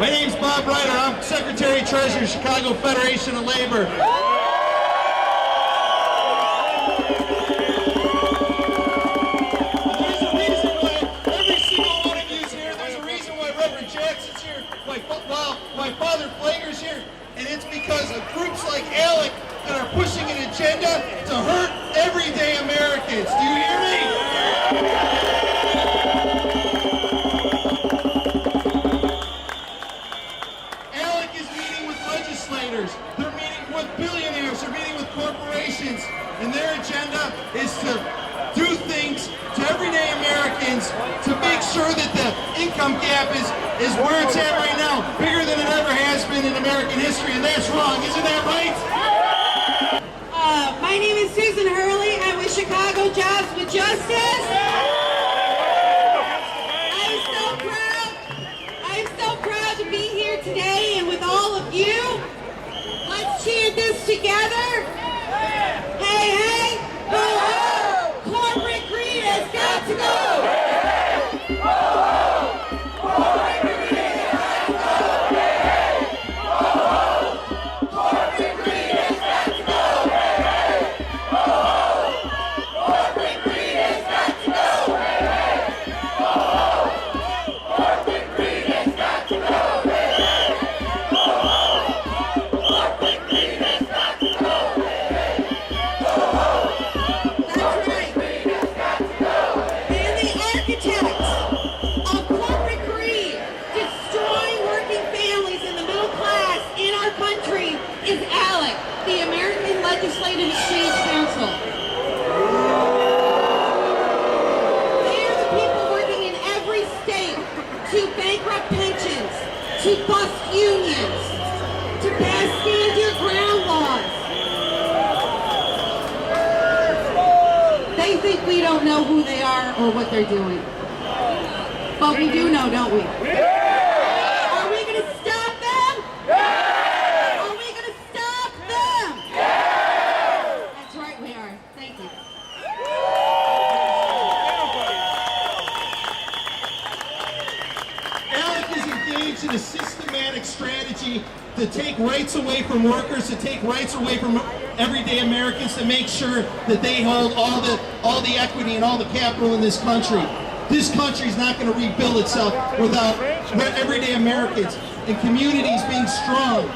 My name's Bob Ryder. I'm Secretary Treasurer, Chicago Federation of Labor. There's a reason why every single one of you is here. There's a reason why Reverend Jackson's here, why Father Flager's here, and it's because of groups like ALEC that are pushing an agenda to hurt everyday Americans. Do you hear me? ALEC is meeting with legislators. They're meeting with billionaires. They're meeting with corporations. And their agenda is to do things to everyday Americans to make sure that the income gap is where it's at right now, bigger than it ever has been in American history, and that's wrong. Isn't that right? My name is Susan Hurley. I'm with Chicago Jobs with Justice. I'm so proud to be here today and with all of you. Let's chant this together. Hey, hey, ho, ho. Corporate greed has got to go. Is ALEC, the American Legislative Exchange Council. They are the people working in every state to bankrupt pensions, to bust unions, to pass stand your ground laws. They think we don't know who they are or what they're doing. But we do know, don't we? Are we going to stop them? In a systematic strategy to take rights away from workers, to take rights away from everyday Americans, to make sure that they hold all the equity and all the capital in this country. This country is not going to rebuild itself without everyday Americans and communities being strong.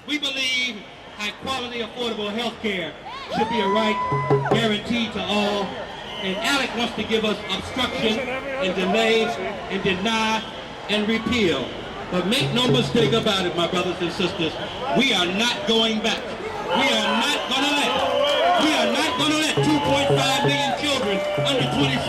We believe high-quality, affordable health care should be a right guaranteed to all, and ALEC wants to give us obstruction and delay and deny and repeal. But make no mistake about it, my brothers and sisters, we are not going back. We are not going to let 2.5 million children under 26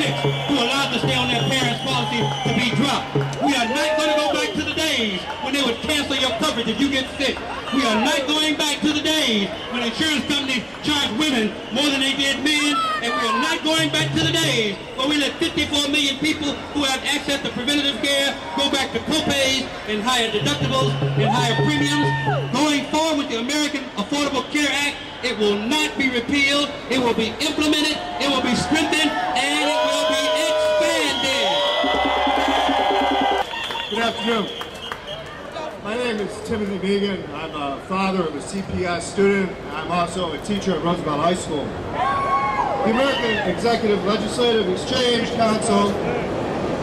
who are allowed to stay on their parents' policy to be dropped. We are not going to go back to the days when they would cancel your coverage if you get sick. We are not going back to the days when insurance companies charge women more than they did men, and we are not going back to the days where we let 54 million people who have access to preventative care go back to co-pays and higher deductibles and higher premiums. Going forward with the American Affordable Care Act, it will not be repealed, it will be implemented, it will be strengthened, and it will be expanded. Good afternoon. My name is Timothy Megan. I'm a father of a CPS student. I'm also a teacher at Roosevelt High School. The American Executive Legislative Exchange Council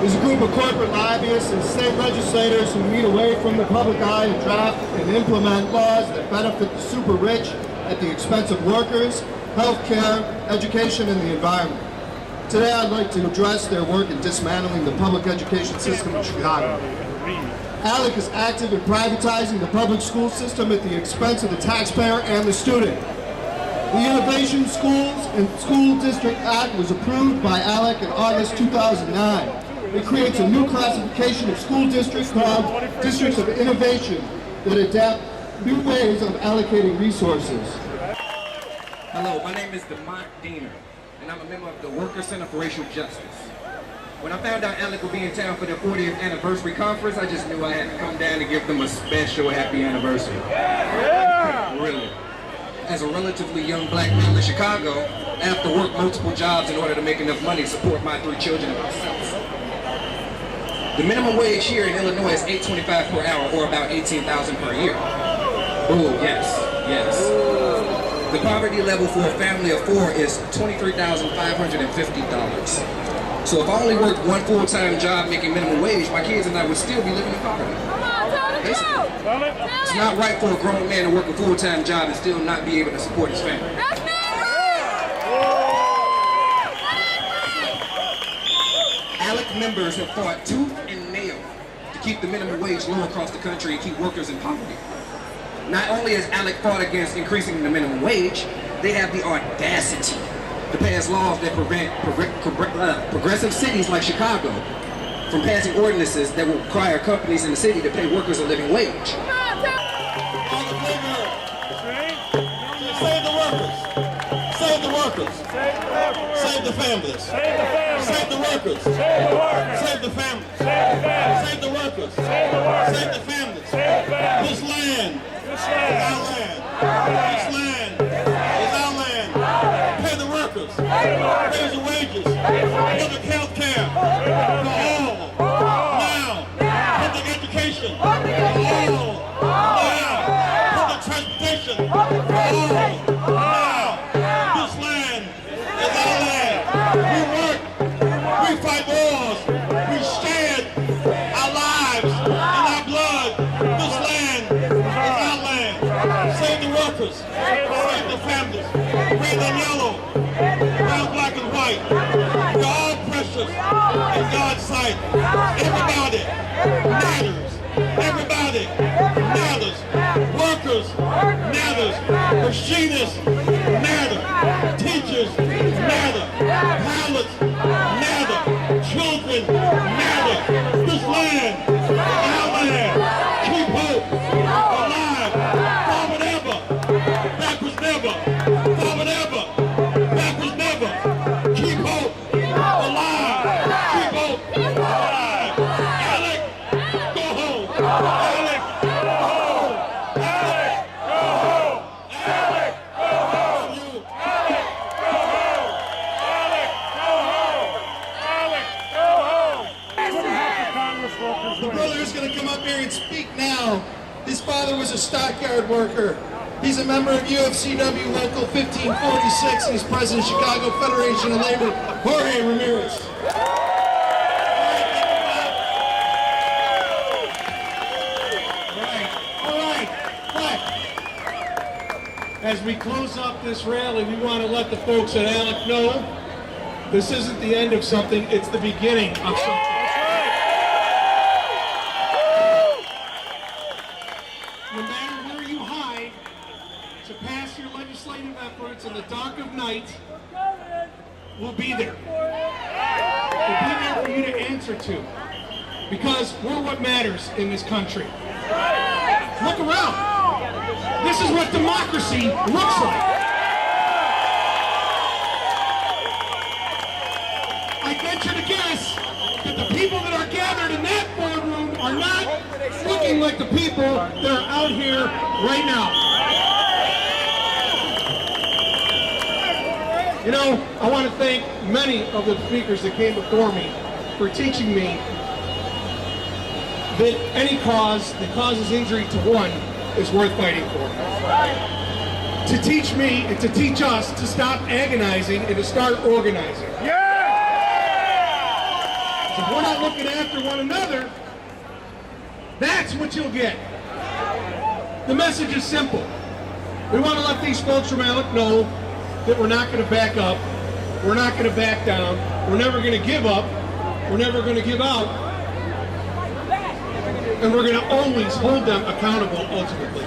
is a group of corporate lobbyists and state legislators who meet away from the public eye to draft and implement laws that benefit the super rich at the expense of workers, health care, education, and the environment. Today I'd like to address their work in dismantling the public education system in Chicago. ALEC is active in privatizing the public school system at the expense of the taxpayer and the student. The Innovation Schools and School District Act was approved by ALEC in August 2009. It creates a new classification of school districts called Districts of Innovation that adapt new ways of allocating resources. Hello, my name is Demont Diener, and I'm a member of the Worker Center for Racial Justice. When I found out ALEC would be in town for their 40th anniversary conference, I just knew I had to come down and give them a special happy anniversary. Yeah! Really. As a relatively young black male in Chicago, I have to work multiple jobs in order to make enough money to support my 3 children and myself. The minimum wage here in Illinois is $8.25 per hour, or about $18,000 per year. Oh, yes, yes. The poverty level for a family of 4 is $23,550. So if I only worked one full-time job making minimum wage, my kids and I would still be living in poverty. Basically. It's not right for a grown man to work a full-time job and still not be able to support his family. ALEC members have fought tooth and nail to keep the minimum wage low across the country and keep workers in poverty. Not only has ALEC fought against increasing the minimum wage, they have the audacity to pass laws that prevent progressive cities like Chicago from passing ordinances that will require companies in the city to pay workers a living wage. Save the workers. Save the workers. Save the families. Save the workers. Save the families. Save the workers. Save the families. This land is our land. This land is our land. Pay the workers. Raise the wages. Public health care for all. Now. Public education for all. Now. Public transportation for all. Now. This land is our land. We work. We fight wars. We shed our lives and our blood. This land is our land. Save the workers. Save the families. Red and yellow. Brown, black, and white. We're all precious in God's sight. Everybody matters. Everybody matters. Workers matters. Machinists matter. Teachers matter. Pilots matter. Children matter. This land is our land. Keep hope alive. Forward ever. Backwards never. Forward ever. Backwards never. Keep hope alive. Keep hope alive. ALEC, go home. ALEC, go home. ALEC, go home. ALEC, go home. ALEC, go home. ALEC, go home. The brother is going to come up here and speak now. His father was a stockyard worker. He's a member of UFCW Local 1546 and he's president of Chicago Federation of Labor, Jorge Ramirez. All right. As we close up this rally, we want to let the folks at ALEC know this isn't the end of something, it's the beginning of something. No matter where you hide to pass your legislative efforts in the dark of night, we'll be there. We'll be there for you to answer to. Because we're what matters in this country. Look around. This is what democracy looks like. I venture to guess that the people that are gathered in that boardroom are not looking like the people that are out here right now. You know, I want to thank many of the speakers that came before me for teaching me that any cause that causes injury to one is worth fighting for. To teach me and to teach us to stop agonizing and to start organizing. So if we're not looking after one another, that's what you'll get. The message is simple. We want to let these folks from ALEC know that we're not going to back up, we're not going to back down, we're never going to give up, we're never going to give out, and we're going to always hold them accountable ultimately.